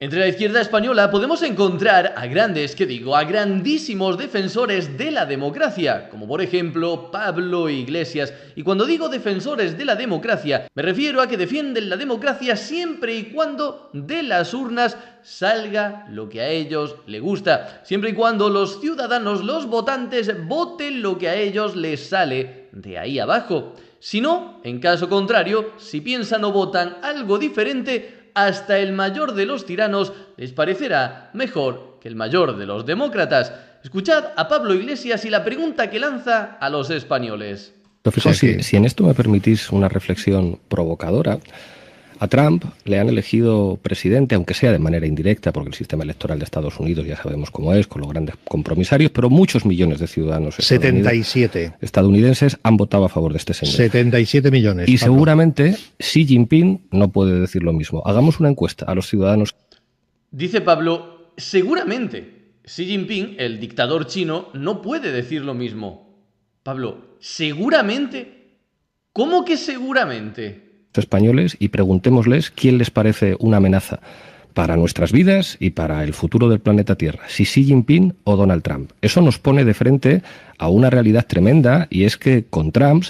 Entre la izquierda española podemos encontrar a grandísimos defensores de la democracia, como por ejemplo Pablo Iglesias. Y cuando digo defensores de la democracia, me refiero a que defienden la democracia siempre y cuando de las urnas salga lo que a ellos les gusta, siempre y cuando los ciudadanos, los votantes, voten lo que a ellos les sale de ahí abajo. Si no, en caso contrario, si piensan o votan algo diferente, hasta el mayor de los tiranos les parecerá mejor que el mayor de los demócratas. Escuchad a Pablo Iglesias y la pregunta que lanza a los españoles. Profesor, si en esto me permitís una reflexión provocadora, a Trump le han elegido presidente, aunque sea de manera indirecta, porque el sistema electoral de Estados Unidos ya sabemos cómo es, con los grandes compromisarios, pero muchos millones de ciudadanos 77 estadounidenses han votado a favor de este señor. 77 millones. Y Pablo, seguramente Xi Jinping no puede decir lo mismo. Hagamos una encuesta a los ciudadanos. Dice Pablo, seguramente Xi Jinping, el dictador chino, no puede decir lo mismo. Pablo, ¿seguramente? ¿Cómo que seguramente? Españoles y preguntémosles quién les parece una amenaza para nuestras vidas y para el futuro del planeta Tierra, si Xi Jinping o Donald Trump. Eso nos pone de frente a una realidad tremenda, y es que con Trump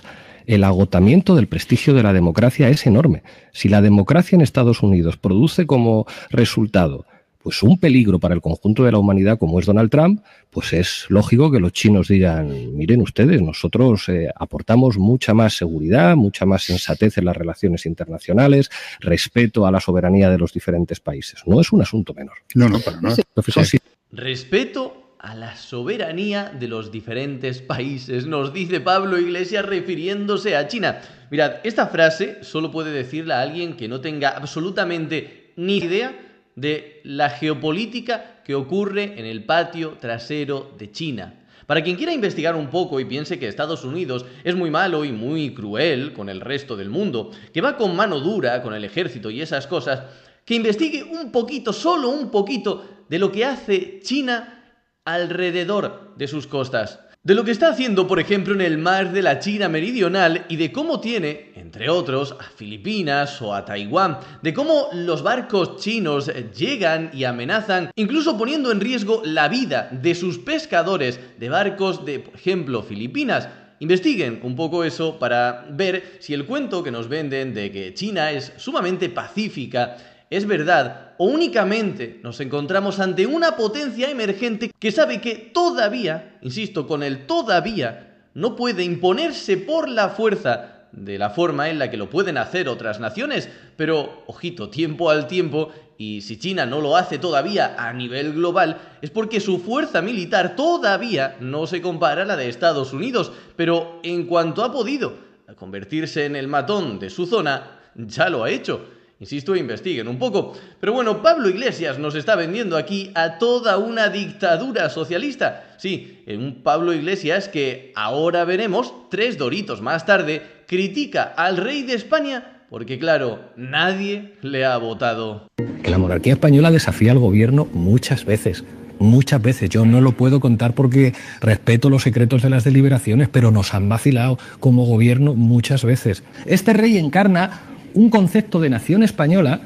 el agotamiento del prestigio de la democracia es enorme. Si la democracia en Estados Unidos produce como resultado pues un peligro para el conjunto de la humanidad como es Donald Trump, pues es lógico que los chinos digan, miren ustedes, nosotros aportamos mucha más seguridad, mucha más sensatez en las relaciones internacionales, respeto a la soberanía de los diferentes países. No es un asunto menor. No, para nada. Profesor, sí. Respeto a la soberanía de los diferentes países, nos dice Pablo Iglesias refiriéndose a China. Mirad, esta frase solo puede decirla a alguien que no tenga absolutamente ni idea de la geopolítica que ocurre en el patio trasero de China. Para quien quiera investigar un poco y piense que Estados Unidos es muy malo y muy cruel con el resto del mundo, que va con mano dura con el ejército y esas cosas, que investigue un poquito, solo un poquito, de lo que hace China alrededor de sus costas. De lo que está haciendo, por ejemplo, en el mar de la China Meridional y de cómo tiene, entre otros, a Filipinas o a Taiwán, de cómo los barcos chinos llegan y amenazan, incluso poniendo en riesgo la vida de sus pescadores de barcos de, por ejemplo, Filipinas. Investiguen un poco eso para ver si el cuento que nos venden de que China es sumamente pacífica es verdad, o únicamente nos encontramos ante una potencia emergente que sabe que todavía, insisto con el todavía, no puede imponerse por la fuerza de la forma en la que lo pueden hacer otras naciones, pero, ojito, tiempo al tiempo, y si China no lo hace todavía a nivel global, es porque su fuerza militar todavía no se compara a la de Estados Unidos, pero en cuanto ha podido convertirse en el matón de su zona, ya lo ha hecho. Insisto, investiguen un poco. Pero bueno, Pablo Iglesias nos está vendiendo aquí a toda una dictadura socialista. Sí, un Pablo Iglesias que ahora veremos, 3 doritos más tarde, critica al rey de España porque, claro, nadie le ha votado. Que la monarquía española desafía al gobierno muchas veces. Muchas veces. Yo no lo puedo contar porque respeto los secretos de las deliberaciones, pero nos han vacilado como gobierno muchas veces. Este rey encarna un concepto de nación española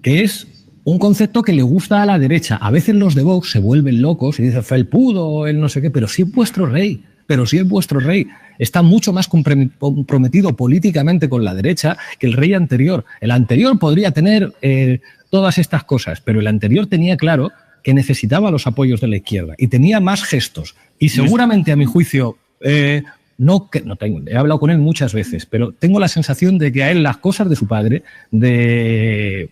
que es un concepto que le gusta a la derecha. A veces los de Vox se vuelven locos y dicen felpudo, el no sé qué, pero sí es vuestro rey, Está mucho más comprometido políticamente con la derecha que el rey anterior. El anterior podría tener todas estas cosas, pero el anterior tenía claro que necesitaba los apoyos de la izquierda y tenía más gestos. Y seguramente, a mi juicio, no tengo, he hablado con él muchas veces, pero tengo la sensación de que a él las cosas de su padre, de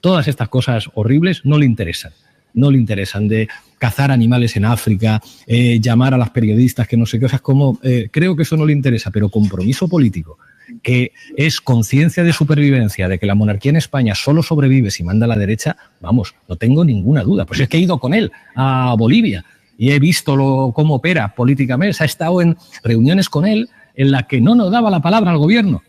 todas estas cosas horribles, no le interesan. No le interesan, de cazar animales en África, llamar a las periodistas que no sé qué, cosas como, creo que eso no le interesa, pero compromiso político, que es conciencia de supervivencia, de que la monarquía en España solo sobrevive si manda la derecha, vamos, no tengo ninguna duda. Pues es que he ido con él a Bolivia y he visto cómo opera políticamente. Ha estado en reuniones con él en las que no nos daba la palabra al gobierno.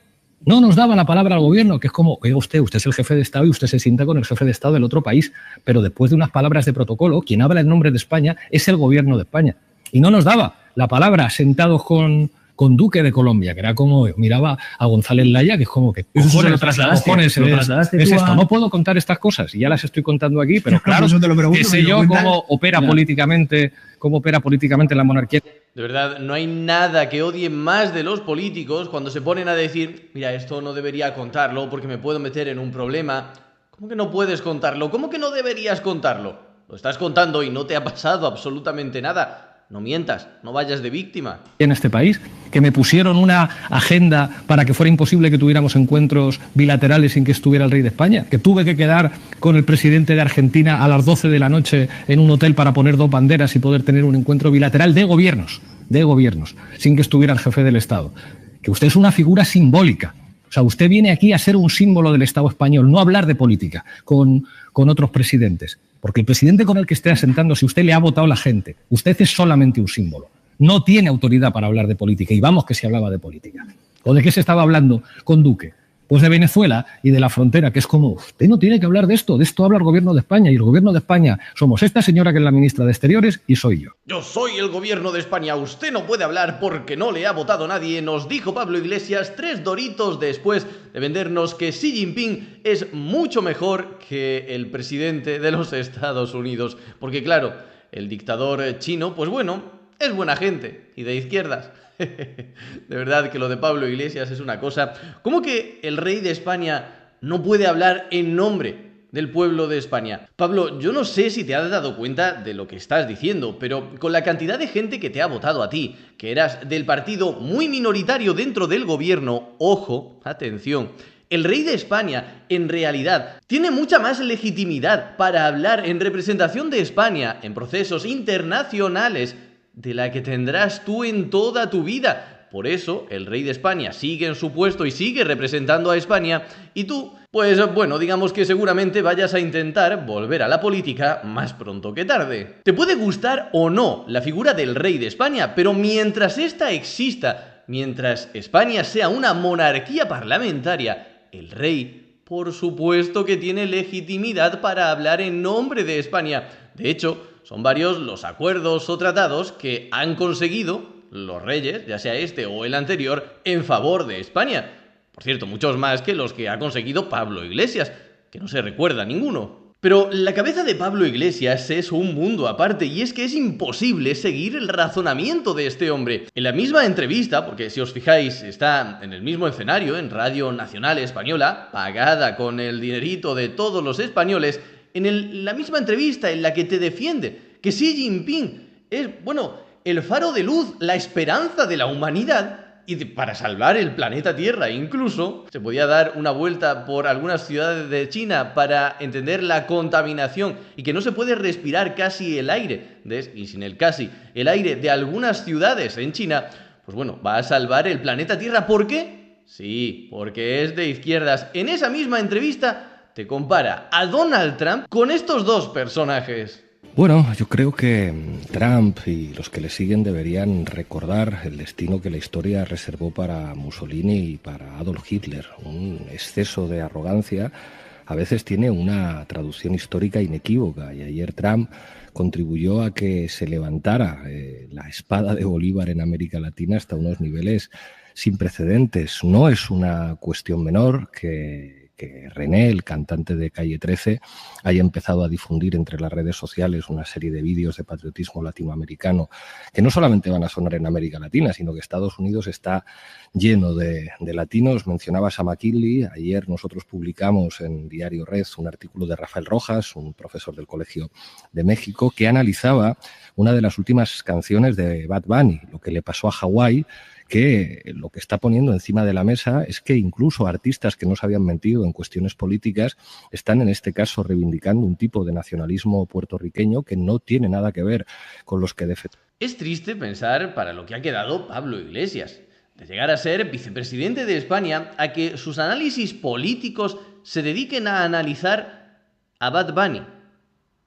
No nos daba la palabra al gobierno, que es como, oiga usted es el jefe de Estado y usted se sienta con el jefe de Estado del otro país, pero después de unas palabras de protocolo, quien habla en nombre de España es el gobierno de España. Y no nos daba la palabra sentados con con Duque de Colombia, que era como, miraba a González Laya, que es como que Eso se lo trasladaste, cojones lo es trasladaste es tú esto. a- No puedo contar estas cosas, y ya las estoy contando aquí, pero Por claro, eso te lo pregunto, que sé me lo yo cuentas. cómo opera Ya. políticamente la monarquía. De verdad, no hay nada que odie más de los políticos cuando se ponen a decir, mira, esto no debería contarlo porque me puedo meter en un problema. ¿Cómo que no puedes contarlo? ¿Cómo que no deberías contarlo? Lo estás contando y no te ha pasado absolutamente nada. No mientas, no vayas de víctima. En este país, que me pusieron una agenda para que fuera imposible que tuviéramos encuentros bilaterales sin que estuviera el rey de España, que tuve que quedar con el presidente de Argentina a las 12 de la noche en un hotel para poner 2 banderas y poder tener un encuentro bilateral de gobiernos, sin que estuviera el jefe del Estado. Que usted es una figura simbólica. O sea, usted viene aquí a ser un símbolo del Estado español, no a hablar de política con otros presidentes. Porque el presidente con el que esté asentándose, usted le ha votado la gente. Usted es solamente un símbolo. No tiene autoridad para hablar de política. Y vamos que se hablaba de política. ¿O de qué se estaba hablando con Duque? Pues de Venezuela y de la frontera, que es como, usted no tiene que hablar de esto habla el gobierno de España. Y el gobierno de España somos esta señora que es la ministra de Exteriores y soy yo. Yo soy el gobierno de España, usted no puede hablar porque no le ha votado nadie, nos dijo Pablo Iglesias 3 doritos después de vendernos que Xi Jinping es mucho mejor que el presidente de los Estados Unidos. Porque claro, el dictador chino, pues bueno, es buena gente y de izquierdas. De verdad que lo de Pablo Iglesias es una cosa. ¿Cómo que el rey de España no puede hablar en nombre del pueblo de España? Pablo, yo no sé si te has dado cuenta de lo que estás diciendo, pero con la cantidad de gente que te ha votado a ti, que eras del partido muy minoritario dentro del gobierno, ojo, atención, el rey de España, en realidad, tiene mucha más legitimidad para hablar en representación de España en procesos internacionales de la que tendrás tú en toda tu vida. Por eso, el rey de España sigue en su puesto y sigue representando a España, y tú, pues bueno, digamos que seguramente vayas a intentar volver a la política más pronto que tarde. Te puede gustar o no la figura del rey de España, pero mientras ésta exista, mientras España sea una monarquía parlamentaria, el rey, por supuesto que tiene legitimidad para hablar en nombre de España. De hecho, son varios los acuerdos o tratados que han conseguido los reyes, ya sea este o el anterior, en favor de España. Por cierto, muchos más que los que ha conseguido Pablo Iglesias, que no se recuerda ninguno. Pero la cabeza de Pablo Iglesias es un mundo aparte, y es que es imposible seguir el razonamiento de este hombre. En la misma entrevista, porque si os fijáis está en el mismo escenario, en Radio Nacional Española, pagada con el dinerito de todos los españoles, la misma entrevista en la que te defiende que Xi Jinping es, bueno, el faro de luz, la esperanza de la humanidad, y para salvar el planeta Tierra. Incluso se podía dar una vuelta por algunas ciudades de China para entender la contaminación y que no se puede respirar casi el aire, y sin el casi, el aire de algunas ciudades en China. Pues bueno, va a salvar el planeta Tierra. ¿Por qué? Sí, porque es de izquierdas. En esa misma entrevista te compara a Donald Trump con estos dos personajes. Bueno, yo creo que Trump y los que le siguen deberían recordar el destino que la historia reservó para Mussolini y para Adolf Hitler. Un exceso de arrogancia a veces tiene una traducción histórica inequívoca, y ayer Trump contribuyó a que se levantara la espada de Bolívar en América Latina hasta unos niveles sin precedentes. No es una cuestión menor que René, el cantante de Calle 13, haya empezado a difundir entre las redes sociales una serie de vídeos de patriotismo latinoamericano que no solamente van a sonar en América Latina, sino que Estados Unidos está lleno de latinos. Mencionabas a McKinley. Ayer nosotros publicamos en Diario Red un artículo de Rafael Rojas, un profesor del Colegio de México, que analizaba una de las últimas canciones de Bad Bunny, lo que le pasó a Hawái, que lo que está poniendo encima de la mesa es que incluso artistas que no se habían metido en cuestiones políticas están en este caso reivindicando un tipo de nacionalismo puertorriqueño que no tiene nada que ver con los que defienden. Es triste pensar para lo que ha quedado Pablo Iglesias, de llegar a ser vicepresidente de España, a que sus análisis políticos se dediquen a analizar a Bad Bunny.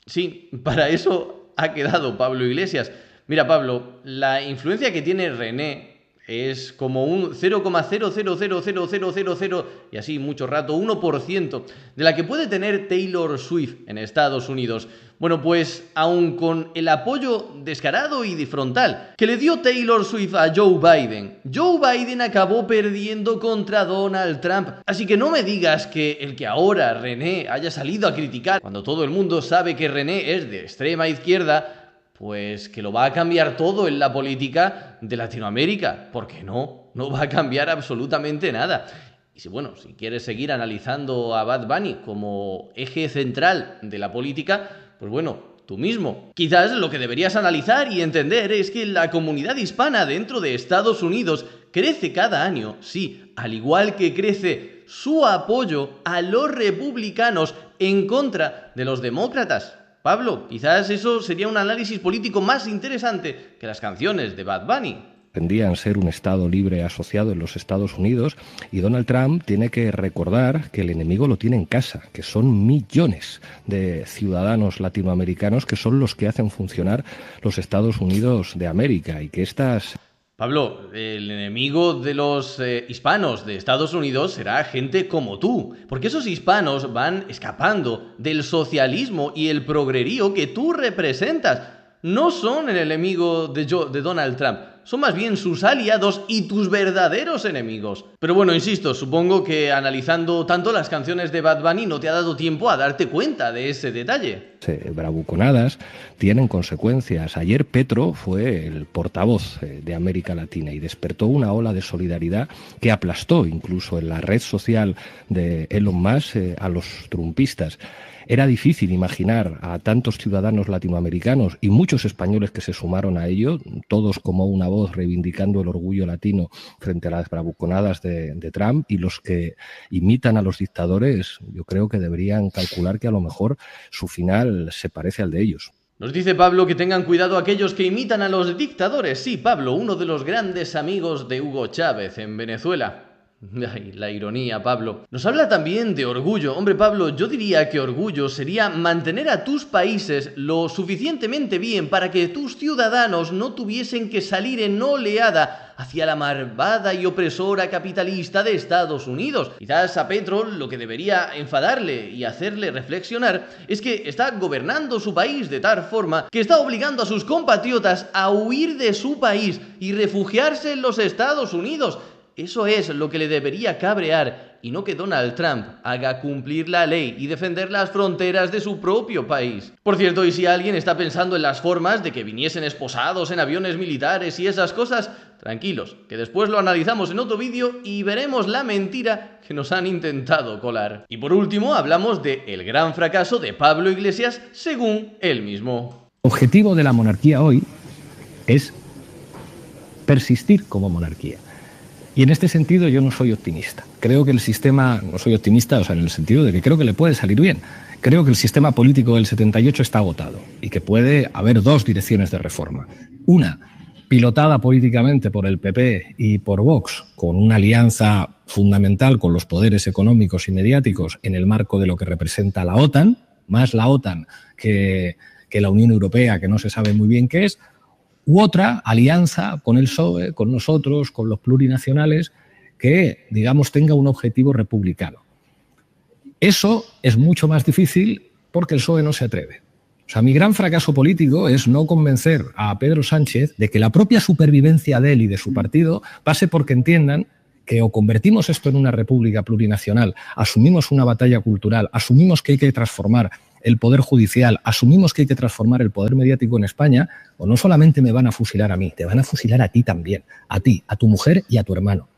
Sí, para eso ha quedado Pablo Iglesias. Mira, Pablo, la influencia que tiene René es como un 0,000000 y así mucho rato, 1% de la que puede tener Taylor Swift en Estados Unidos. Bueno, pues aun con el apoyo descarado y frontal que le dio Taylor Swift a Joe Biden acabó perdiendo contra Donald Trump. Así que no me digas que el que ahora René haya salido a criticar, cuando todo el mundo sabe que René es de extrema izquierda, pues que lo va a cambiar todo en la política de Latinoamérica, porque no va a cambiar absolutamente nada. Y si quieres seguir analizando a Bad Bunny como eje central de la política, pues tú mismo. Quizás lo que deberías analizar y entender es que la comunidad hispana dentro de Estados Unidos crece cada año, sí, al igual que crece su apoyo a los republicanos en contra de los demócratas. Pablo, quizás eso sería un análisis político más interesante que las canciones de Bad Bunny. Pretendían ser un Estado libre asociado en los Estados Unidos, y Donald Trump tiene que recordar que el enemigo lo tiene en casa, que son millones de ciudadanos latinoamericanos que son los que hacen funcionar los Estados Unidos de América, y que estas... Pablo, el enemigo de los hispanos de Estados Unidos será gente como tú, porque esos hispanos van escapando del socialismo y el progrerío que tú representas. No son el enemigo de Donald Trump, son más bien sus aliados y tus verdaderos enemigos. Pero insisto, supongo que analizando tanto las canciones de Bad Bunny no te ha dado tiempo a darte cuenta de ese detalle. Bravuconadas tienen consecuencias. Ayer Petro fue el portavoz de América Latina y despertó una ola de solidaridad que aplastó incluso en la red social de Elon Musk a los trumpistas. Era difícil imaginar a tantos ciudadanos latinoamericanos y muchos españoles que se sumaron a ello, todos como una voz reivindicando el orgullo latino frente a las bravuconadas de Trump, y los que imitan a los dictadores, yo creo que deberían calcular que a lo mejor su final se parece al de ellos. Nos dice Pablo que tengan cuidado aquellos que imitan a los dictadores. Sí, Pablo, uno de los grandes amigos de Hugo Chávez en Venezuela. Ay, la ironía, Pablo. Nos habla también de orgullo. Hombre, Pablo, yo diría que orgullo sería mantener a tus países lo suficientemente bien para que tus ciudadanos no tuviesen que salir en oleada hacia la malvada y opresora capitalista de Estados Unidos. Quizás a Petro lo que debería enfadarle y hacerle reflexionar es que está gobernando su país de tal forma que está obligando a sus compatriotas a huir de su país y refugiarse en los Estados Unidos. Eso es lo que le debería cabrear, y no que Donald Trump haga cumplir la ley y defender las fronteras de su propio país. Por cierto, y si alguien está pensando en las formas de que viniesen esposados en aviones militares y esas cosas, tranquilos, que después lo analizamos en otro vídeo y veremos la mentira que nos han intentado colar. Y por último, hablamos de el gran fracaso de Pablo Iglesias según él mismo. El objetivo de la monarquía hoy es persistir como monarquía. Y en este sentido yo no soy optimista. Creo que el sistema, no soy optimista, en el sentido de que creo que le puede salir bien. Creo que el sistema político del 78 está agotado y que puede haber dos direcciones de reforma. Una, pilotada políticamente por el PP y por Vox, con una alianza fundamental con los poderes económicos y mediáticos en el marco de lo que representa la OTAN, más la OTAN que la Unión Europea, que no se sabe muy bien qué es, u otra alianza con el PSOE, con nosotros, con los plurinacionales, que, digamos, tenga un objetivo republicano. Eso es mucho más difícil porque el PSOE no se atreve. Mi gran fracaso político es no convencer a Pedro Sánchez de que la propia supervivencia de él y de su partido pase porque entiendan que o convertimos esto en una república plurinacional, asumimos una batalla cultural, asumimos que hay que transformar el poder judicial, asumimos que hay que transformar el poder mediático en España, o no solamente me van a fusilar a mí, te van a fusilar a ti también, a ti, a tu mujer y a tu hermano.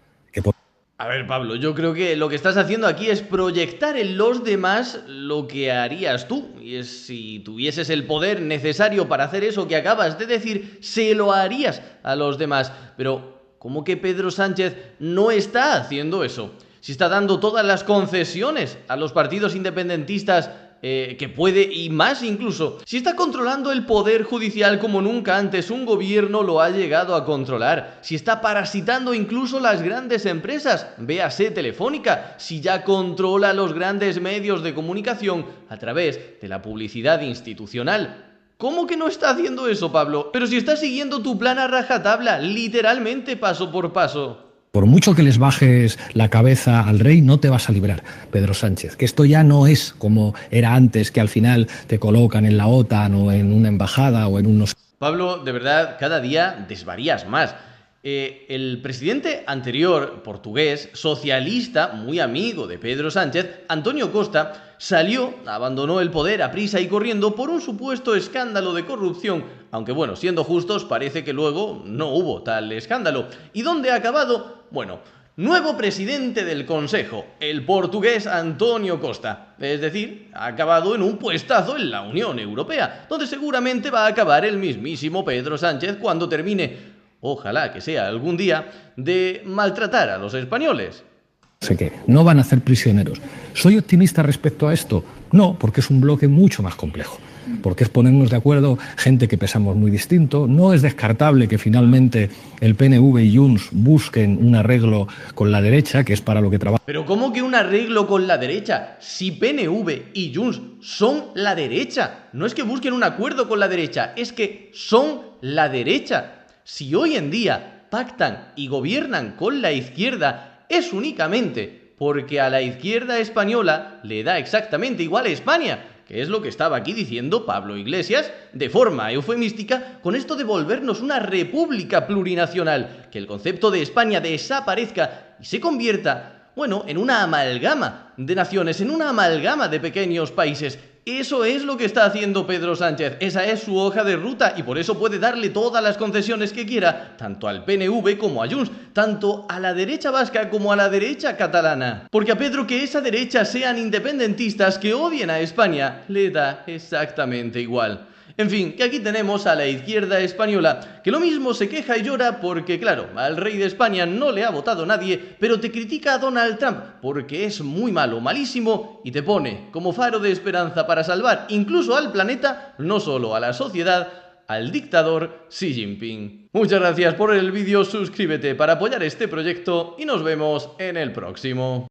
A ver, Pablo, yo creo que lo que estás haciendo aquí es proyectar en los demás lo que harías tú. Y es, si tuvieses el poder necesario para hacer eso que acabas de decir, se lo harías a los demás. Pero, ¿cómo que Pedro Sánchez no está haciendo eso? Si está dando todas las concesiones a los partidos independentistas que puede, y más incluso, si está controlando el poder judicial como nunca antes un gobierno lo ha llegado a controlar, si está parasitando incluso las grandes empresas, véase Telefónica, si ya controla los grandes medios de comunicación a través de la publicidad institucional. ¿Cómo que no está haciendo eso, Pablo? Pero si está siguiendo tu plan a rajatabla, literalmente paso por paso. Por mucho que les bajes la cabeza al rey, no te vas a librar, Pedro Sánchez. Que esto ya no es como era antes, que al final te colocan en la OTAN o en una embajada o en unos... Pablo, de verdad, cada día desvarías más. El presidente anterior, portugués, socialista, muy amigo de Pedro Sánchez, Antonio Costa, salió, abandonó el poder a prisa y corriendo por un supuesto escándalo de corrupción, aunque bueno, siendo justos, parece que luego no hubo tal escándalo. ¿Y dónde ha acabado? Bueno, nuevo presidente del Consejo, el portugués Antonio Costa. Es decir, ha acabado en un puestazo en la Unión Europea, donde seguramente va a acabar el mismísimo Pedro Sánchez cuando termine, ojalá que sea algún día, de maltratar a los españoles. Sé que no van a hacer prisioneros. ¿Soy optimista respecto a esto? No, porque es un bloque mucho más complejo. Porque es ponernos de acuerdo gente que pensamos muy distinto. No es descartable que finalmente el PNV y Junts busquen un arreglo con la derecha, que es para lo que trabajan. ¿Pero cómo que un arreglo con la derecha? Si PNV y Junts son la derecha. No es que busquen un acuerdo con la derecha, es que son la derecha. Si hoy en día pactan y gobiernan con la izquierda, es únicamente porque a la izquierda española le da exactamente igual a España, que es lo que estaba aquí diciendo Pablo Iglesias de forma eufemística con esto de volvernos una república plurinacional, que el concepto de España desaparezca y se convierta, bueno, en una amalgama de naciones, en una amalgama de pequeños países. Eso es lo que está haciendo Pedro Sánchez, esa es su hoja de ruta y por eso puede darle todas las concesiones que quiera, tanto al PNV como a Junts, tanto a la derecha vasca como a la derecha catalana. Porque a Pedro que esa derecha sean independentistas que odien a España, le da exactamente igual. En fin, que aquí tenemos a la izquierda española, que lo mismo se queja y llora porque, claro, al rey de España no le ha votado nadie, pero te critica a Donald Trump porque es muy malo, malísimo, y te pone como faro de esperanza para salvar incluso al planeta, no solo a la sociedad, al dictador Xi Jinping. Muchas gracias por el vídeo, suscríbete para apoyar este proyecto y nos vemos en el próximo.